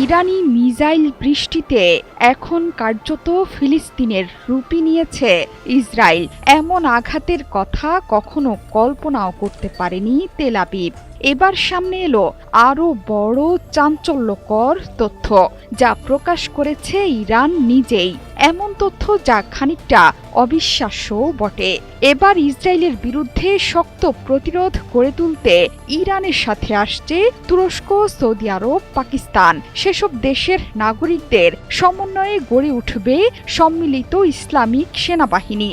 ইরানি missile বৃষ্টিতে এখন কার্যত ফিলিস্তিনের রূপই নিয়েছে ইসরায়েল। এমন আঘাতের কথা কখনো কল্পনাও করতে পারেনি তেল আবিব। এবার সামনে এলো আরও বড় চাঞ্চল্যকর তথ্য, যা প্রকাশ করেছে ইরান নিজেই। এমন তথ্য যা খানিকটা অবিশ্বাস্যও বটে। এবার ইসরায়েলের বিরুদ্ধে শক্ত প্রতিরোধ গড়ে তুলতে ইরানের সাথে আসছে তুরস্ক, সৌদি আরব, পাকিস্তান। সেসব দেশের নাগরিকদের সমন্বয়ে গড়ে উঠবে সম্মিলিত ইসলামিক সেনাবাহিনী।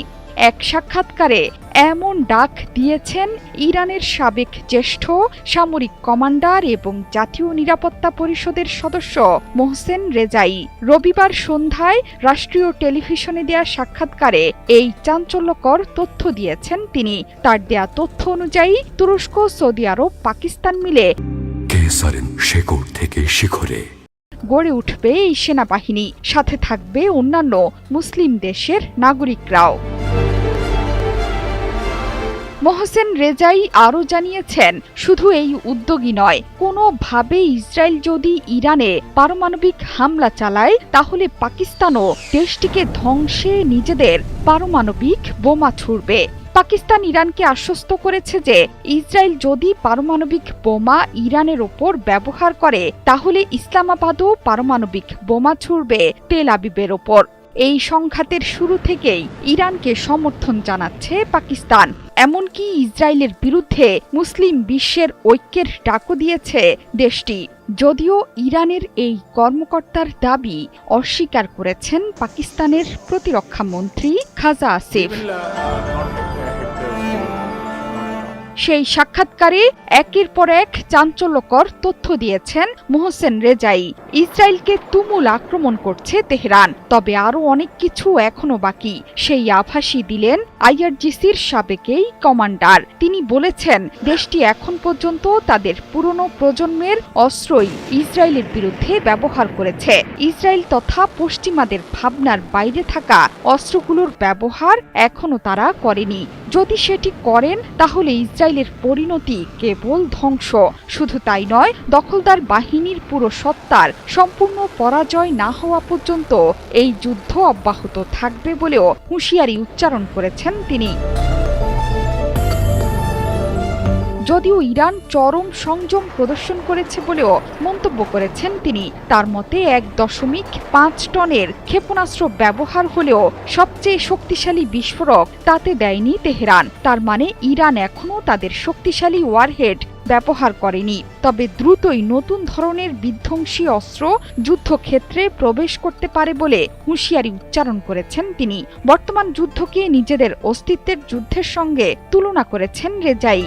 এক সাক্ষাৎকারে এমন ডাক দিয়েছেন ইরানের সাবেক জ্যেষ্ঠ সামরিক কমান্ডার এবং জাতীয় নিরাপত্তা পরিষদের সদস্য মোহসেন রেজাই। রবিবার সন্ধ্যায় রাষ্ট্রীয় টেলিভিশনে দেয়া সাক্ষাৎকারে এই চাঞ্চল্যকর তথ্য দিয়েছেন তিনি। তার দেয়া তথ্য অনুযায়ী তুরস্ক, সৌদি আরব, পাকিস্তান মিলে শেকড় থেকে শিখরে গড়ে উঠবে এই সেনাবাহিনী। সাথে থাকবে অন্যান্য মুসলিম দেশের নাগরিকরাও। মোহসেন রেজাই আরও জানিয়েছেন, শুধু এই উদ্যোগই নয়, কোনোভাবে ইসরায়েল যদি ইরানে পারমাণবিক হামলা চালায় তাহলে পাকিস্তানও দেশটিকে ধ্বংসে নিজেদের পারমাণবিক বোমা ছুড়বে। পাকিস্তান ইরানকে আশ্বস্ত করেছে যে ইসরায়েল যদি পারমাণবিক বোমা ইরানের ওপর ব্যবহার করে তাহলে ইসলামাবাদও পারমাণবিক বোমা ছুড়বে তেল আবিবের ওপর। এই সংঘাতের শুরু থেকেই ইরানকে সমর্থন জানাচ্ছে পাকিস্তান। এমনকি ইসরায়েলের বিরুদ্ধে মুসলিম বিশ্বের ঐক্যের ডাকও দিয়েছে দেশটি। যদিও ইরানের এই কর্মকর্তার দাবি অস্বীকার করেছেন পাকিস্তানের প্রতিরক্ষা মন্ত্রী খাজা আসিফ। সেই সাক্ষাৎকারে একের পর এক চাঞ্চল্যকর তথ্য দিয়েছেন মোহসেন রেজাই। ইসরায়েলকে তুমুল আক্রমণ করছে তেহরান, তবে আরও অনেক কিছু এখনো বাকি, সেই আভাসই দিলেন আইআরজিসির সাবেক এই কমান্ডার। তিনি বলেছেন, দেশটি এখন পর্যন্ত তাদের পুরনো প্রজন্মের অস্ত্রই ইসরায়েলের বিরুদ্ধে ব্যবহার করেছে। ইসরায়েল তথা পশ্চিমাদের ভাবনার বাইরে থাকা অস্ত্রগুলোর ব্যবহার এখনো তারা করেনি। যদি সেটি করেন তাহলে ইসরায়েলের পরিণতি কেবল ধ্বংস। শুধু তাই নয়, দখলদার বাহিনীর পুরো সত্তার সম্পূর্ণ পরাজয় না হওয়া পর্যন্ত এই যুদ্ধ অব্যাহত থাকবে বলেও হুঁশিয়ারি উচ্চারণ করেছেন তিনি। যদিও ইরান চরম সংযম প্রদর্শন করেছে বলেও মন্তব্য করেছেন তিনি। তার মতে 1.5 টনের ক্ষেপণাস্ত্র ব্যবহার হলেও সবচেয়ে শক্তিশালী বিস্ফোরক তাতে দেয়নি তেহরান। তার মানে ইরান এখনও তাদের শক্তিশালী ওয়ারহেড ব্যবহার করেনি। তবে দ্রুতই নতুন ধরনের বিধ্বংসী অস্ত্র যুদ্ধক্ষেত্রে প্রবেশ করতে পারে বলে হুঁশিয়ারি উচ্চারণ করেছেন তিনি। বর্তমান যুদ্ধকে নিজেদের অস্তিত্বের যুদ্ধের সঙ্গে তুলনা করেছেন রেজাই।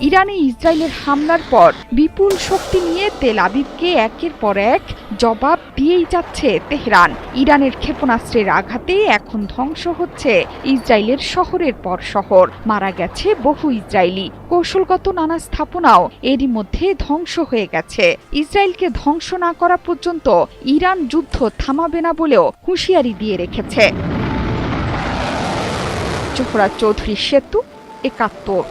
ইরানে ইসরায়েলের হামলার পর বিপুল শক্তি নিয়ে তেল আবিবকে একের পর এক জবাব দিয়েই যাচ্ছে তেহরান। ইরানের ক্ষেপণাস্ত্রের আঘাতে এখন ধ্বংস হচ্ছে ইসরায়েলের শহরের পর শহর। মারা গেছে বহু ইসরায়েলি। কৌশলগত নানা স্থাপনাও এরই মধ্যে ধ্বংস হয়ে গেছে। ইসরায়েলকে ধ্বংস না করা পর্যন্ত ইরান যুদ্ধ থামাবে না বলেও হুঁশিয়ারি দিয়ে রেখেছে। জোহরা চৌধুরী সেতু, ৭১।